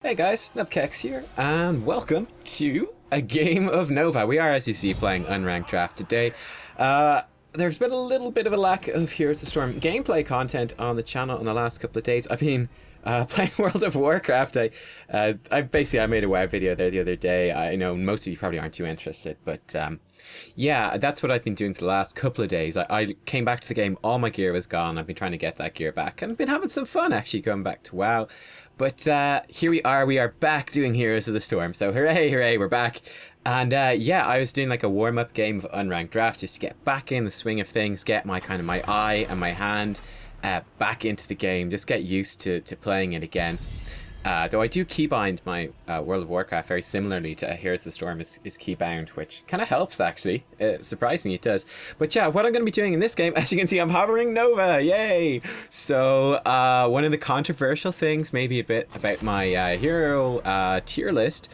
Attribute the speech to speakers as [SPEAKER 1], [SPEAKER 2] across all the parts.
[SPEAKER 1] Hey guys, Nubkeks here, and welcome to a game of Nova. We are, as you see, playing Unranked Draft today. There's been a little bit of a lack of Heroes of the Storm gameplay content on the channel in the last couple of days. I've been playing World of Warcraft. I made a web video there the other day. I know most of you probably aren't too interested, but yeah, that's what I've been doing for the last couple of days. I came back to the game, all my gear was gone. I've been trying to get that gear back, and I've been having some fun actually going back to WoW. But here we are back doing Heroes of the Storm. So hooray, hooray, we're back. And yeah, I was doing like a warm-up game of Unranked Draft just to get back in the swing of things, get my eye and my hand back into the game, just get used to playing it again. Though I do keybind my World of Warcraft very similarly to Heroes of the Storm is keybound, which kind of helps actually. Surprisingly it does. But yeah, what I'm going to be doing in this game, as you can see, I'm hovering Nova, yay! So one of the controversial things, maybe a bit about my hero tier list,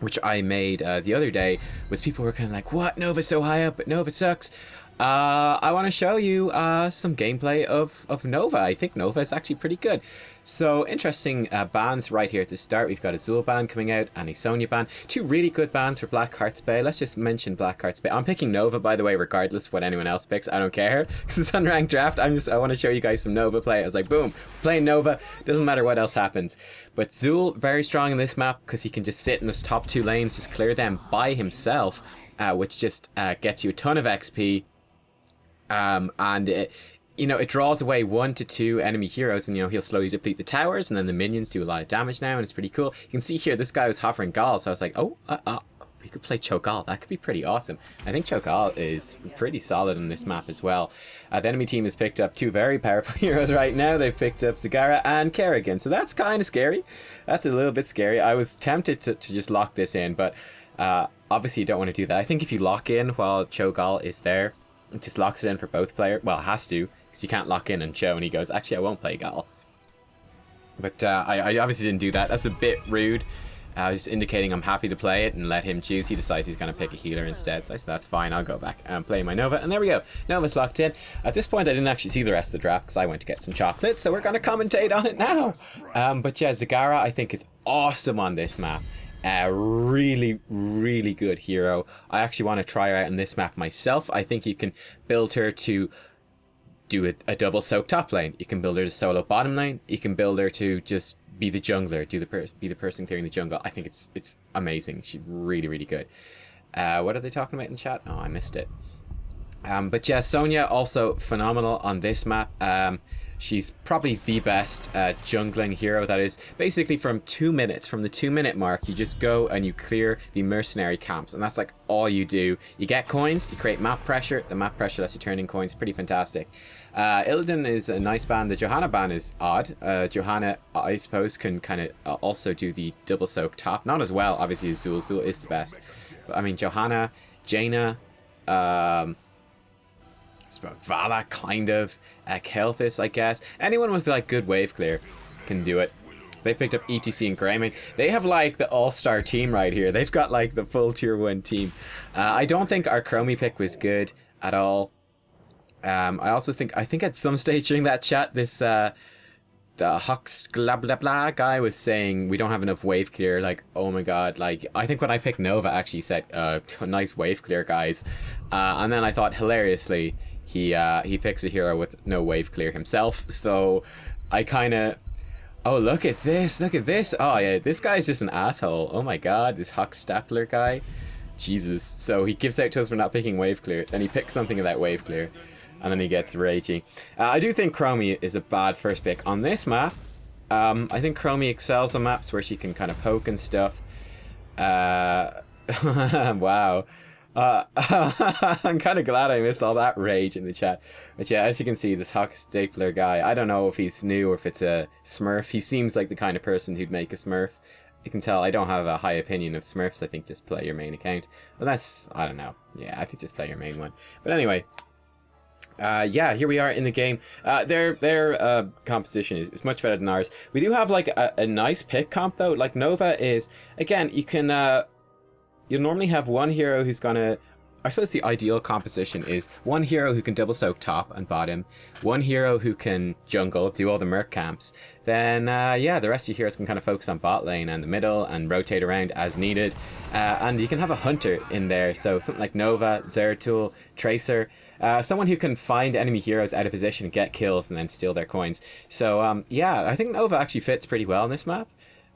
[SPEAKER 1] which I made the other day, was people were kind of like, what, Nova's so high up, but Nova sucks. I want to show you some gameplay of Nova. I think Nova is actually pretty good. So interesting bans right here at the start. We've got a Zul ban coming out and a Sonya ban. Two really good bans for Blackheart's Bay. Let's just mention Blackheart's Bay. I'm picking Nova, by the way, regardless of what anyone else picks. I don't care because it's unranked draft. I want to show you guys some Nova play. I was like, boom, playing Nova. Doesn't matter what else happens. But Zul, very strong in this map because he can just sit in those top two lanes, just clear them by himself, which just gets you a ton of XP. And it draws away 1 to 2 enemy heroes, and he'll slowly deplete the towers, and then the minions do a lot of damage now, and it's pretty cool. You can see here this guy was hovering Gaul, so I was like, we could play Cho'Gall. That could be pretty awesome. I think Cho'Gall is pretty solid on this map as well. The enemy team has picked up 2 very powerful heroes right now. They've picked up Zagara and Kerrigan, so that's kind of scary. That's a little bit scary. I was tempted to just lock this in, but obviously you don't want to do that. I think if you lock in while Cho'Gall is there, it just locks it in for both players. Well, it has to, because you can't lock in and Cho, and he goes, actually, I won't play Gall. But I obviously didn't do that. That's a bit rude. I was just indicating I'm happy to play it and let him choose. He decides he's going to pick a healer instead. So I said, that's fine, I'll go back and play my Nova. And there we go. Nova's locked in. At this point, I didn't actually see the rest of the draft because I went to get some chocolate. So we're going to commentate on it now. But yeah, Zagara, I think, is awesome on this map. Really, really good hero. I actually want to try her out in this map myself. I think you can build her to do a double soak top lane. You can build her to solo bottom lane. You can build her to just be the jungler, be the person clearing the jungle. I think it's amazing. She's really, really good. What are they talking about in chat? Oh, I missed it. But yeah, Sonya also phenomenal on this map. She's probably the best jungling hero. That is basically from 2 minutes, from the 2-minute mark, you just go and you clear the mercenary camps, and that's like all you do. You get coins, you create map pressure. The map pressure lets you turn in coins. Pretty fantastic. Illidan is a nice ban. The Johanna ban is odd. Johanna, I suppose, can kind of also do the double soak top. Not as well, obviously, as Zul. Zul is the best. But I mean, Johanna, Jaina, Vala, kind of, Kel'Thus, I guess. Anyone with like good wave clear can do it. They picked up ETC and Greymane. They have like the all-star team right here. They've got like the full tier 1 team. I don't think our Chromie pick was good at all. I think at some stage during that chat, this the Hux blah blah blah guy was saying we don't have enough wave clear. Like, oh my god, like I think when I picked Nova, actually said nice wave clear, guys. And then I thought hilariously he picks a hero with no wave clear himself, so I kind of, oh, look at this, oh yeah, this guy's just an asshole. Oh my god, this Hux Stapler guy, Jesus. So he gives out to us for not picking wave clear, then he picks something of that wave clear, and then he gets raging. I do think Chromie is a bad first pick on this map. I think Chromie excels on maps where she can kind of poke and stuff. Wow. I'm kind of glad I missed all that rage in the chat. But yeah, as you can see, this Hawk Stapler guy, I don't know if he's new or if it's a Smurf. He seems like the kind of person who'd make a Smurf. You can tell I don't have a high opinion of Smurfs. I think just play your main account. Well, that's, I don't know. Yeah, I think just play your main one. But anyway, yeah, here we are in the game. Their composition is much better than ours. We do have like a nice pick comp though. Like Nova is, again, you can... You'll normally have one hero who's gonna... I suppose the ideal composition is one hero who can double soak top and bottom, one hero who can jungle, do all the merc camps, then yeah, the rest of your heroes can kind of focus on bot lane and the middle and rotate around as needed. And you can have a hunter in there, so something like Nova, Zeratul, Tracer, someone who can find enemy heroes out of position and get kills and then steal their coins. So yeah, I think Nova actually fits pretty well on this map,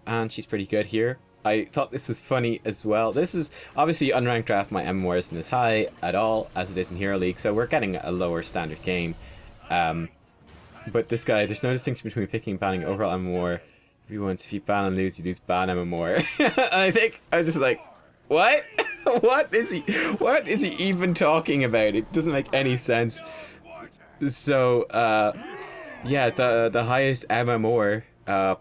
[SPEAKER 1] and she's pretty good here. I thought this was funny as well. This is obviously unranked draft. My MMR isn't as high at all as it is in Hero League, so we're getting a lower standard game. But this guy, there's no distinction between picking and banning overall MMR. If you ban and lose, you lose ban MMR. I think I was just like, what? What is he even talking about? It doesn't make any sense. So yeah, the highest MMR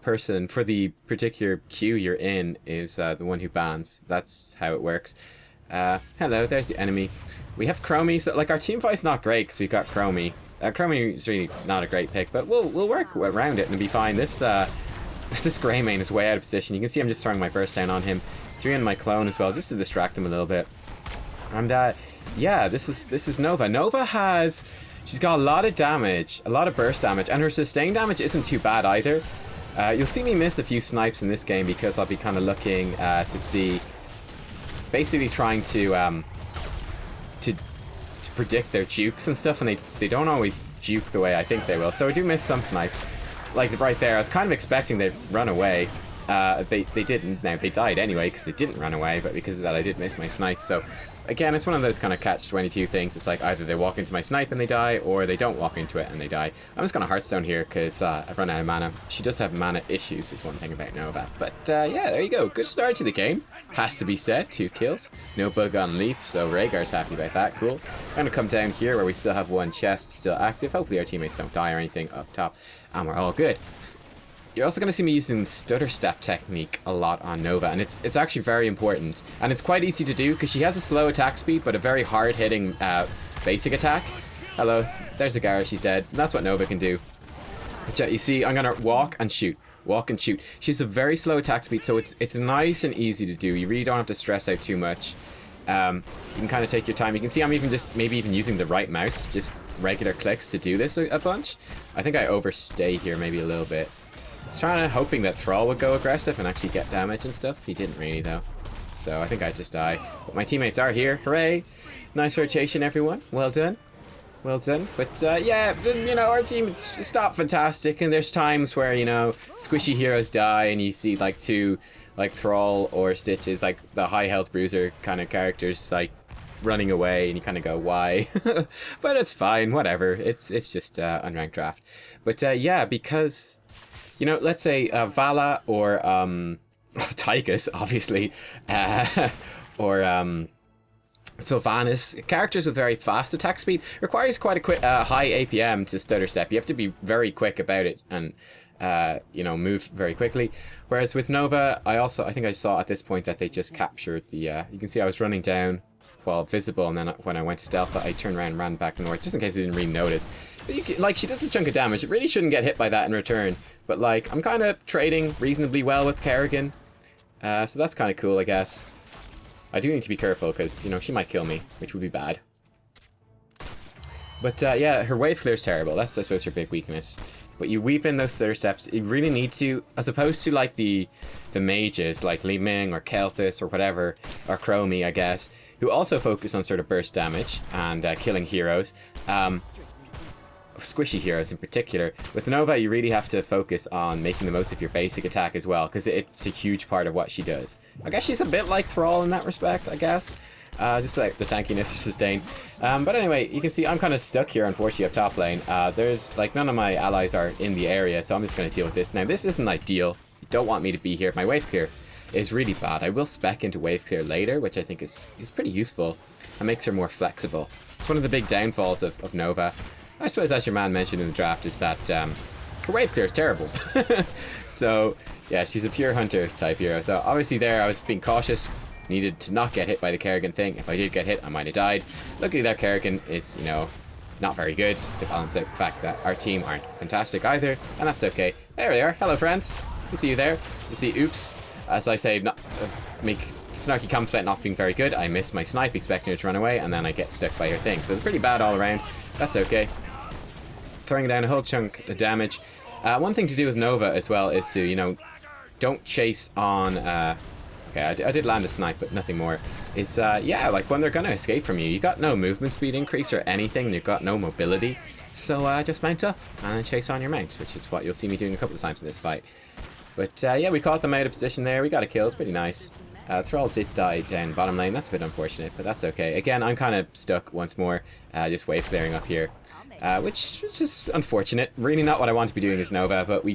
[SPEAKER 1] person for the particular queue you're in is the one who bans. That's how it works. Hello, there's the enemy. We have Chromie, so like our team fight's not great because we've got Chromie. Chromie is really not a great pick, but we'll work around it and be fine. This this Grey main is way out of position. You can see I'm just throwing my burst down on him, throwing my clone as well, just to distract him a little bit. And yeah, this is Nova. She's got a lot of damage, a lot of burst damage, and her sustain damage isn't too bad either. You'll see me miss a few snipes in this game because I'll be kind of looking to see, basically trying to predict their jukes and stuff, and they don't always juke the way I think they will. So I do miss some snipes. Like right there, I was kind of expecting they'd run away. They didn't. Now, they died anyway because they didn't run away, but because of that I did miss my snipe. So again, it's one of those kind of catch-22 things. It's like either they walk into my snipe and they die, or they don't walk into it and they die. I'm just going to Hearthstone here because I've run out of mana. She does have mana issues, is one thing about Nova. But yeah, there you go. Good start to the game. Has to be said. 2 kills. No bug on leap, so Rhaegar's happy about that. Cool. I'm going to come down here where we still have one chest still active. Hopefully our teammates don't die or anything up top, and we're all good. You're also going to see me using stutter step technique a lot on Nova, and it's actually very important. And it's quite easy to do because she has a slow attack speed but a very hard-hitting basic attack. Hello, there's a Gara, she's dead. And that's what Nova can do. But you see, I'm going to walk and shoot. Walk and shoot. She has a very slow attack speed, so it's nice and easy to do. You really don't have to stress out too much. You can kind of take your time. You can see I'm maybe even using the right mouse, just regular clicks to do this a bunch. I think I overstay here maybe a little bit. I was hoping that Thrall would go aggressive and actually get damage and stuff. He didn't really though. So I think I just die. But my teammates are here. Hooray! Nice rotation, everyone. Well done. Well done. But yeah, you know, our team is not fantastic, and there's times where, you know, squishy heroes die and you see like 2 like Thrall or Stitches, like the high health bruiser kind of characters, like running away, and you kind of go, why? But it's fine, whatever. It's just unranked draft. But yeah, because, you know, let's say Vala or Tychus, obviously, or Sylvanas, characters with very fast attack speed, requires quite a quick, high APM to stutter step. You have to be very quick about it and, you know, move very quickly. Whereas with Nova, I think I saw at this point that they just captured the, you can see I was running down while visible, and then when I went to stealth, I turned around and ran back north, just in case they didn't really notice. But like, she does a chunk of damage. It really shouldn't get hit by that in return. But like, I'm kind of trading reasonably well with Kerrigan. So that's kind of cool, I guess. I do need to be careful because, you know, she might kill me, which would be bad. But yeah, her wave clear is terrible. That's, I suppose, her big weakness. But you weave in those stutter steps. You really need to, as opposed to like the mages, like Li Ming or Kel'Thus or whatever, or Chromie, I guess, who also focus on sort of burst damage and killing heroes. Squishy heroes in particular. With Nova, you really have to focus on making the most of your basic attack as well, because it's a huge part of what she does. I guess she's a bit like Thrall in that respect, I guess. Just like the tankiness or sustain. But anyway, you can see I'm kind of stuck here, unfortunately, up top lane. There's, like, none of my allies are in the area, so I'm just going to deal with this. Now, this isn't ideal. You don't want me to be here. My wave clear is really bad. I will spec into wave clear later, which I think is pretty useful and makes her more flexible. It's one of the big downfalls of Nova. I suppose, as your man mentioned in the draft, is that her wave clear is terrible. So, yeah, she's a pure hunter type hero. So, obviously there, I was being cautious. Needed to not get hit by the Kerrigan thing. If I did get hit, I might have died. Luckily, that Kerrigan is, you know, not very good, to balance out the fact that our team aren't fantastic either, and that's okay. There they are. Hello, friends. You see you there. You see, oops. As I say, make snarky comments about not being very good. I miss my snipe, expecting her to run away, and then I get stuck by her thing. So it's pretty bad all around. That's okay. Throwing down a whole chunk of damage. One thing to do with Nova as well is to, you know, don't chase on... okay, I did land a snipe, but nothing more. It's, yeah, like when they're going to escape from you, you got no movement speed increase or anything. You've got no mobility. So just mount up and chase on your mount, which is what you'll see me doing a couple of times in this fight. But yeah, we caught them out of position there. We got a kill. It's pretty nice. Thrall did die down bottom lane. That's a bit unfortunate, but that's okay. Again, I'm kind of stuck once more, just wave clearing up here, which is just unfortunate. Really not what I want to be doing as Nova, but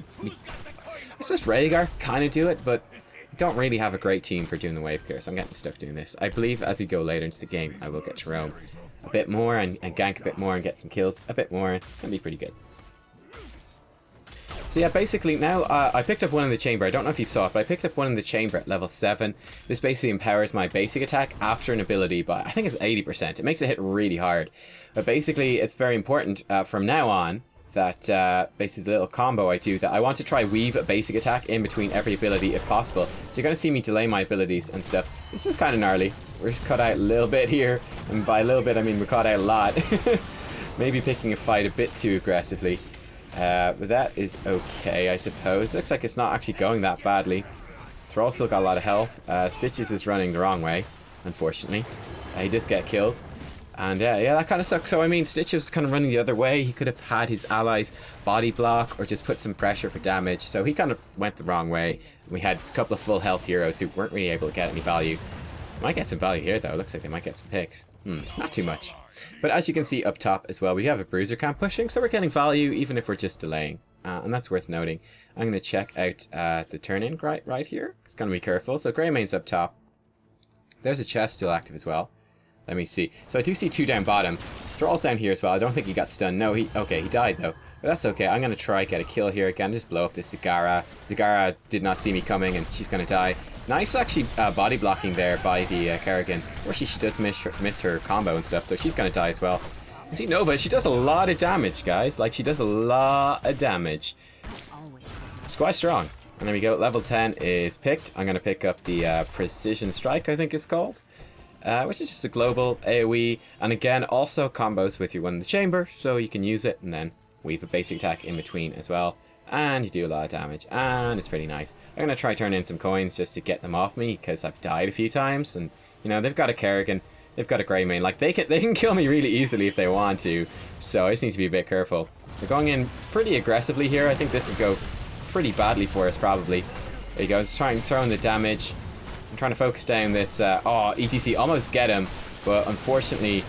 [SPEAKER 1] it's just Rhaegar kind of do it, but we don't really have a great team for doing the wave clear, so I'm getting stuck doing this. I believe as we go later into the game, I will get to roam a bit more and gank a bit more and get some kills a bit more. Can be pretty good. So yeah, basically now I picked up one in the chamber. I don't know if you saw it, but I picked up one in the chamber at level 7. This basically empowers my basic attack after an ability, but I think it's 80%. It makes it hit really hard. But basically, it's very important from now on that basically the little combo I do, that I want to try weave a basic attack in between every ability if possible. So you're going to see me delay my abilities and stuff. This is kind of gnarly. We're just cut out a little bit here, and by a little bit I mean we're cut out a lot. Maybe picking a fight a bit too aggressively. But that is okay, I suppose. Looks like it's not actually going that badly. Thrall still got a lot of health. Stitches is running the wrong way, unfortunately. He does get killed. And yeah, that kind of sucks. So I mean, Stitches was kind of running the other way. He could have had his allies body block or just put some pressure for damage. So he kind of went the wrong way. We had a couple of full health heroes who weren't really able to get any value. Might get some value here though. Looks like they might get some picks. Not too much. But as you can see up top as well, we have a bruiser camp pushing, so we're getting value even if we're just delaying. And that's worth noting. I'm going to check out the turn-in right here. It's going to be careful. So Greymane's up top. There's a chest still active as well. Let me see. So I do see 2 down bottom. Thrall's down here as well. I don't think he got stunned. No, okay, he died though. But that's okay. I'm going to try get a kill here again. Just blow up this Zagara. Zagara did not see me coming and she's going to die. Nice actually body blocking there by the Kerrigan. Or she does miss her combo and stuff, so she's going to die as well. You see Nova, she does a lot of damage, guys. Like, she does a lot of damage. It's quite strong. And there we go. Level 10 is picked. I'm going to pick up the Precision Strike, I think it's called. Which is just a global AoE. And again, also combos with your one in the chamber, so you can use it and then weave a basic attack in between as well. And you do a lot of damage, and it's pretty nice. I'm going to try turn in some coins just to get them off me, because I've died a few times, and, you know, they've got a Kerrigan, they've got a Greymane. Like, they can kill me really easily if they want to, so I just need to be a bit careful. We're going in pretty aggressively here. I think this would go pretty badly for us, probably. There you go, just throwing the damage. I'm trying to focus down this, oh, ETC, almost get him, but unfortunately...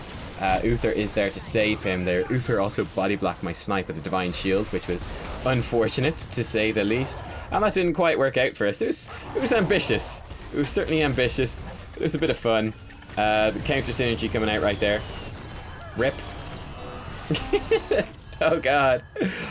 [SPEAKER 1] Uther is there to save him there. Uther also body blocked my snipe with a divine shield, which was unfortunate to say the least. And that didn't quite work out for us. It was ambitious. It was certainly ambitious. It was a bit of fun. The counter synergy coming out right there. Rip. Oh god.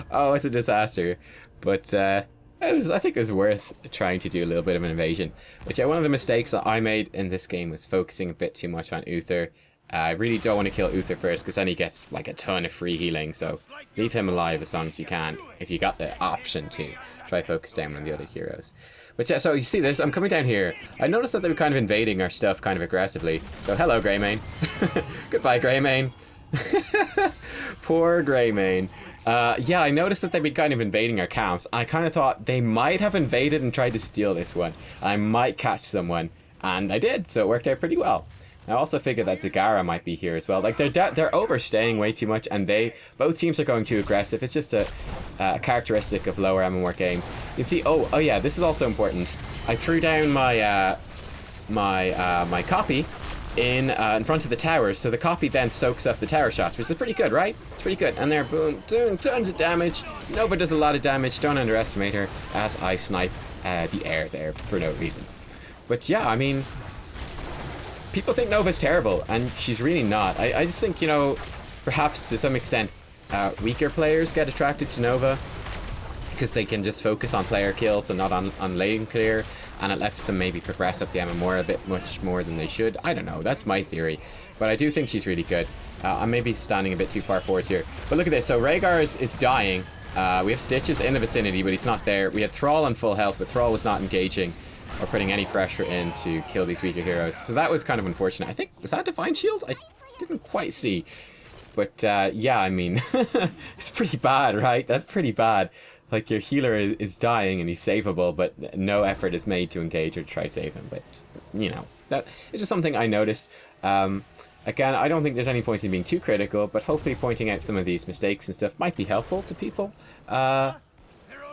[SPEAKER 1] Oh, it's a disaster. But I think it was worth trying to do a little bit of an invasion. Which one of the mistakes that I made in this game was focusing a bit too much on Uther. I really don't want to kill Uther first, because then he gets like a ton of free healing, so leave him alive as long as you can, if you got the option to. Try focus down on the other heroes. But yeah, so you see this, I'm coming down here. I noticed that they were kind of invading our stuff kind of aggressively. So hello, Greymane. Goodbye, Greymane. Poor Greymane. Yeah, I noticed that they've been kind of invading our camps. I kind of thought they might have invaded and tried to steal this one. I might catch someone, and I did, so it worked out pretty well. I also figured that Zagara might be here as well. Like, they're overstaying way too much, and both teams are going too aggressive. It's just a characteristic of lower MMR games. You can see, oh yeah, this is also important. I threw down my my copy in front of the towers, so the copy then soaks up the tower shots, which is pretty good, right? It's pretty good. And they're boom, doing tons of damage. Nova does a lot of damage. Don't underestimate her as I snipe the air there for no reason. But yeah, I mean, people think Nova's terrible, and she's really not. I just think, you know, perhaps to some extent, weaker players get attracted to Nova because they can just focus on player kills and not on lane clear, and it lets them maybe progress up the MMR a bit much more than they should. I don't know, that's my theory, but I do think she's really good. I'm maybe standing a bit too far forwards here, but look at this. So Rhaegar is dying. We have Stitches in the vicinity, but he's not there. We had Thrall on full health, but Thrall was not engaging or putting any pressure in to kill these weaker heroes. So that was kind of unfortunate. I think, was that a Divine Shield? I didn't quite see. But yeah, I mean, it's pretty bad, right? That's pretty bad. like your healer is dying and he's savable, but no effort is made to engage or try save him. But you know, that it's just something I noticed. Again, I don't think there's any point in being too critical, but hopefully pointing out some of these mistakes and stuff might be helpful to people.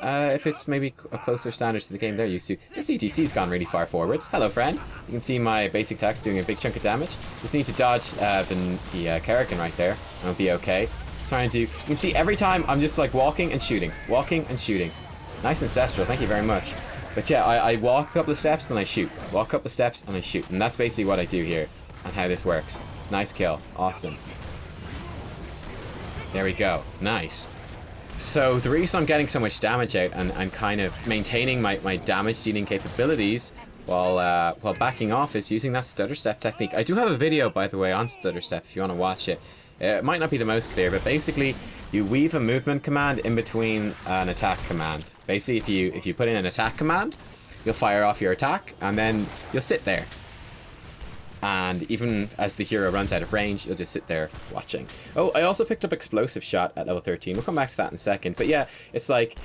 [SPEAKER 1] If it's maybe a closer standard to the game they're used to. The CTC's gone really far forwards. Hello, friend. You can see my basic attacks doing a big chunk of damage. Just need to dodge the Kerrigan right there, and I'll be okay. Trying to... You can see every time I'm just like walking and shooting. Walking and shooting. Nice ancestral, thank you very much. But yeah, I walk a couple of steps and I shoot. Walk a couple of steps and I shoot. And that's basically what I do here and how this works. Nice kill. Awesome. There we go. Nice. So the reason I'm getting so much damage out and kind of maintaining my damage dealing capabilities while backing off is using that stutter step technique. I do have a video, by the way, on stutter step if you want to watch it. It might not be the most clear, but basically you weave a movement command in between an attack command. Basically, if you put in an attack command, you'll fire off your attack and then you'll sit there. And even as the hero runs out of range, you'll just sit there watching. Oh, I also picked up Explosive Shot at level 13. We'll come back to that in a second. But yeah, it's like,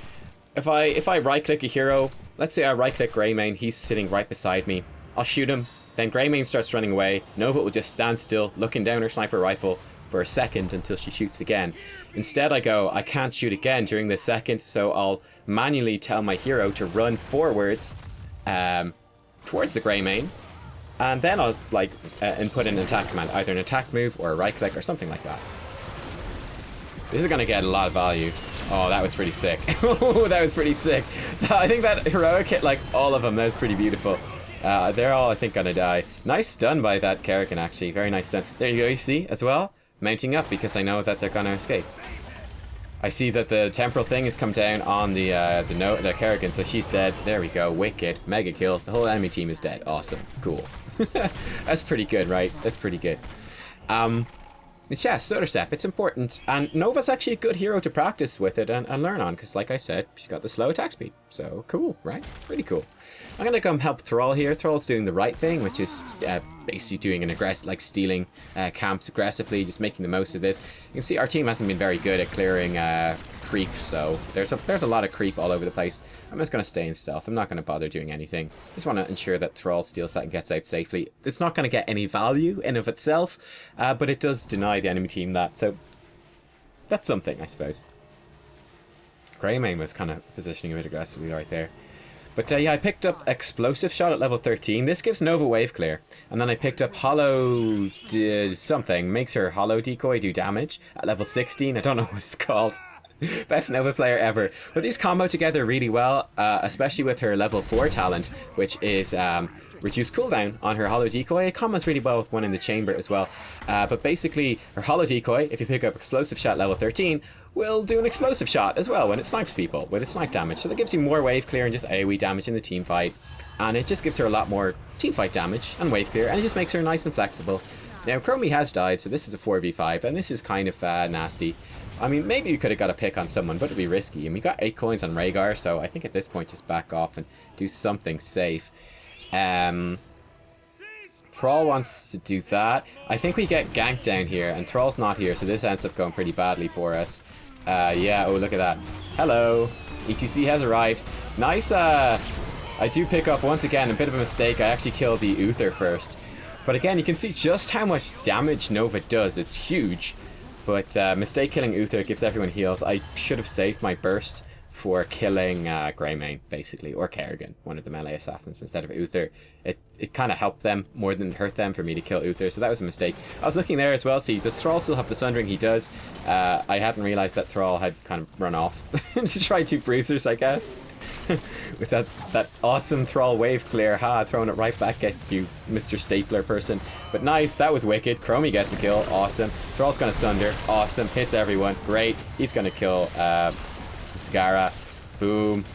[SPEAKER 1] if I right-click a hero, let's say I right-click Greymane, he's sitting right beside me. I'll shoot him, then Greymane starts running away. Nova will just stand still, looking down her sniper rifle for a second until she shoots again. Instead, I go, I can't shoot again during this second, so I'll manually tell my hero to run forwards towards the Greymane. And then I'll like input an attack command, either an attack move or a right click or something like that. This is going to get a lot of value. Oh, that was pretty sick. Oh, that was pretty sick. I think that heroic hit like all of them. That was pretty beautiful. They're all, I think, going to die. Nice stun by that Kerrigan, actually. Very nice stun. There you go, you see, as well. Mounting up because I know that they're going to escape. I see that the temporal thing has come down on the Kerrigan, so she's dead. There we go. Wicked. Mega kill. The whole enemy team is dead. Awesome. Cool. That's pretty good, right? That's pretty good. Yeah, stutter step. It's important. And Nova's actually a good hero to practice with it and learn on, because like I said, she's got the slow attack speed. So cool, right? Pretty cool. I'm going to come help Thrall here. Thrall's doing the right thing, which is basically doing an aggressive, like stealing camps aggressively, just making the most of this. You can see our team hasn't been very good at clearing creep, so there's a lot of creep all over the place. I'm just going to stay in stealth. I'm not going to bother doing anything. Just want to ensure that Thrall steals that and gets out safely. It's not going to get any value in of itself, but it does deny the enemy team that, so that's something, I suppose. Greymane was kind of positioning a bit aggressively right there. But yeah, I picked up Explosive Shot at level 13. This gives Nova wave clear. And then I picked up Hollow something. Makes her Hollow Decoy do damage at level 16. I don't know what it's called. Best Nova player ever. But these combo together really well, especially with her level 4 talent, which is reduced cooldown on her Hollow Decoy. It combos really well with one in the chamber as well. But basically, her Hollow Decoy, if you pick up Explosive Shot level 13, will do an Explosive Shot as well when it snipes people with its snipe damage. So that gives you more wave clear and just AoE damage in the team fight. And it just gives her a lot more team fight damage and wave clear, and it just makes her nice and flexible. Now, Chromie has died, so this is a 4v5, and this is kind of nasty. I mean, maybe you could have got a pick on someone, but it'd be risky. And we got 8 coins on Rhaegar, so I think at this point just back off and do something safe. Thrall wants to do that. I think we get ganked down here, and Thrall's not here, so this ends up going pretty badly for us. Yeah, oh, look at that. Hello. ETC has arrived. Nice, I do pick up, once again, a bit of a mistake. I actually killed the Uther first. But again, you can see just how much damage Nova does. It's huge. But mistake killing Uther gives everyone heals. I should have saved my burst for killing Greymane, basically, or Kerrigan, one of the melee assassins, instead of Uther. It kind of helped them more than hurt them for me to kill Uther, so that was a mistake. I was looking there as well. See, does Thrall still have the Sundering? He does. I hadn't realized that Thrall had kind of run off to try 2 bruisers, I guess. With that awesome Thrall wave clear. Ha, throwing it right back at you, Mr. Stapler person. But nice, that was wicked. Chromie gets a kill. Awesome. Thrall's gonna Sunder. Awesome. Hits everyone. Great. He's gonna kill Sagara. Boom.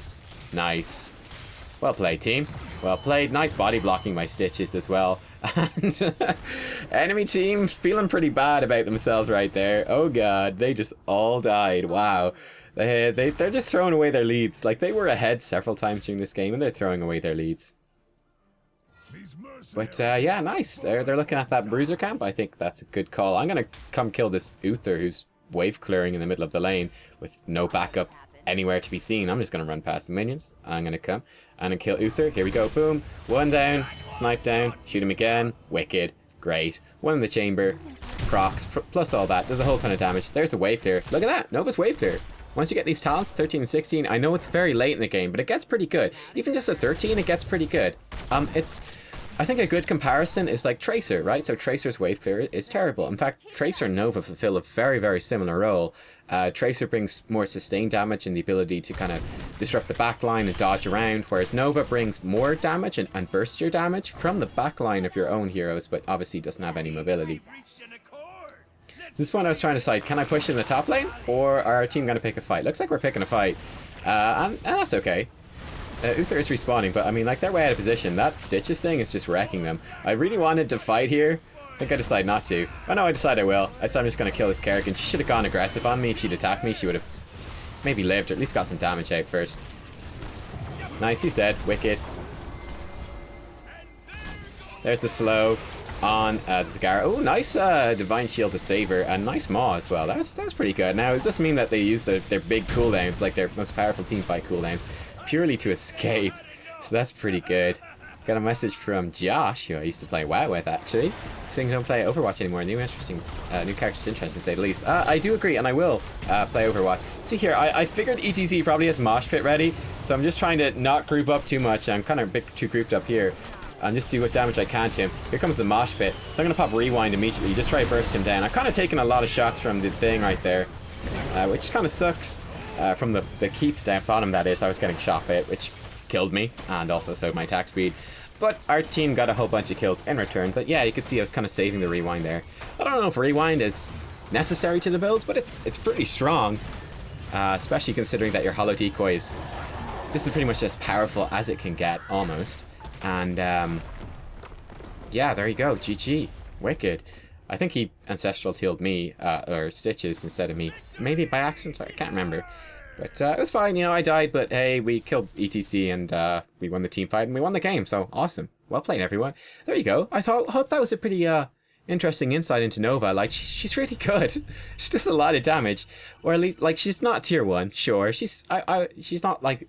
[SPEAKER 1] Nice. Well played, team. Well played. Nice body blocking my Stitches as well. And enemy team feeling pretty bad about themselves right there. Oh god, they just all died. Wow. They're just throwing away their leads. Like, they were ahead several times during this game, and they're throwing away their leads. But yeah, nice. They're looking at that bruiser camp. I think that's a good call. I'm gonna come kill this Uther who's wave clearing in the middle of the lane with no backup. anywhere to be seen. I'm just going to run past the minions. I'm going to come and kill Uther. Here we go. Boom. One down. Snipe down. Shoot him again. Wicked. Great. One in the chamber. Procs. Plus all that. Does a whole ton of damage. There's the wave clear. Look at that. Nova's wave clear. Once you get these talents, 13 and 16, I know it's very late in the game, but it gets pretty good. Even just at 13, it gets pretty good. I think a good comparison is like Tracer, right? So Tracer's wave clear is terrible. In fact, Tracer and Nova fulfill a very, very similar role. Tracer brings more sustained damage and the ability to kind of disrupt the backline and dodge around, whereas Nova brings more damage and bursts your damage from the backline of your own heroes, but obviously doesn't have any mobility. At this point I was trying to decide, can I push in the top lane, or are our team going to pick a fight? Looks like we're picking a fight, and that's okay. Uther is respawning, but I mean, like, they're way out of position. That Stitches thing is just wrecking them. I really wanted to fight here. I think I decided not to. Oh no, I decide I will. I decide I'm just going to kill this Kerrigan. She should have gone aggressive on me. If she'd attacked me, she would have maybe lived, or at least got some damage out first. Nice, he's dead. Wicked. There's the slow on the Zagara. Oh, nice Divine Shield to save her, and nice Maw as well. That was pretty good. Now, does this mean that they use their big cooldowns, like their most powerful teamfight cooldowns, purely to escape? So that's pretty good. Got a message from Josh, who I used to play WoW with, actually. Saying don't play Overwatch anymore. New characters interesting, to say the least. I do agree, and I will play Overwatch. See here, I figured ETC probably has Mosh Pit ready, so I'm just trying to not group up too much. I'm kind of a bit too grouped up here. And just do what damage I can to him. Here comes the Mosh Pit. So I'm going to pop Rewind immediately. Just try to burst him down. I've kind of taken a lot of shots from the thing right there, which kind of sucks. From the keep down bottom, that is. I was getting shot bit, which killed me, and also slowed my attack speed. But our team got a whole bunch of kills in return. But yeah, you can see I was kind of saving the Rewind there. I don't know if Rewind is necessary to the build, but it's pretty strong. Especially considering that your Hollow Decoys, this is pretty much as powerful as it can get, almost. And yeah, there you go. GG. Wicked. I think he Ancestral healed me, or Stitches instead of me. Maybe by accident, I can't remember. But it was fine, you know, I died, but hey, we killed ETC and we won the team fight and we won the game, so awesome. Well played, everyone. There you go. Hope that was a pretty interesting insight into Nova. Like, she's really good. She does a lot of damage. Or at least, like, she's not tier 1, sure. She's not, like,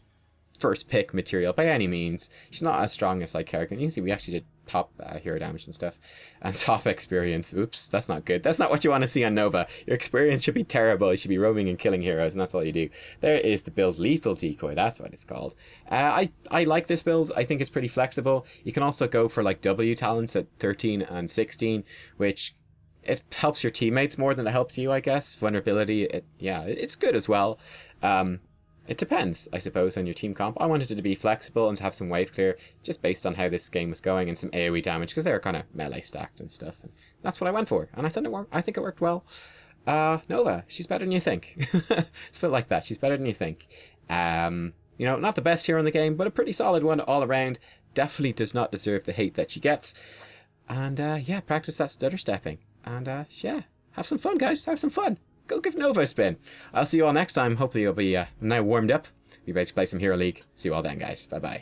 [SPEAKER 1] first pick material by any means. She's not as strong as, like, Kerrigan. You can see we actually did top hero damage and stuff, and top experience. Oops, that's not good. That's not what you want to see on Nova. Your experience should be terrible. You should be roaming and killing heroes, and that's all you do. There is the build Lethal Decoy. That's what it's called. I like this build. I think it's pretty flexible. You can also go for like W talents at 13 and 16, which it helps your teammates more than it helps you, I guess. Vulnerability, it's good as well. It depends, I suppose, on your team comp. I wanted it to be flexible and to have some wave clear, just based on how this game was going, and some AoE damage, because they were kind of melee stacked and stuff. And that's what I went for, and I think it worked well. Nova, she's better than you think. It's a bit like that. She's better than you think. You know, not the best hero in the game, but a pretty solid one all around. Definitely does not deserve the hate that she gets. And yeah, practice that stutter stepping. And yeah, have some fun, guys. Have some fun. Go give Nova a spin. I'll see you all next time. Hopefully you'll be now warmed up. Be ready to play some Hero League. See you all then, guys. Bye-bye.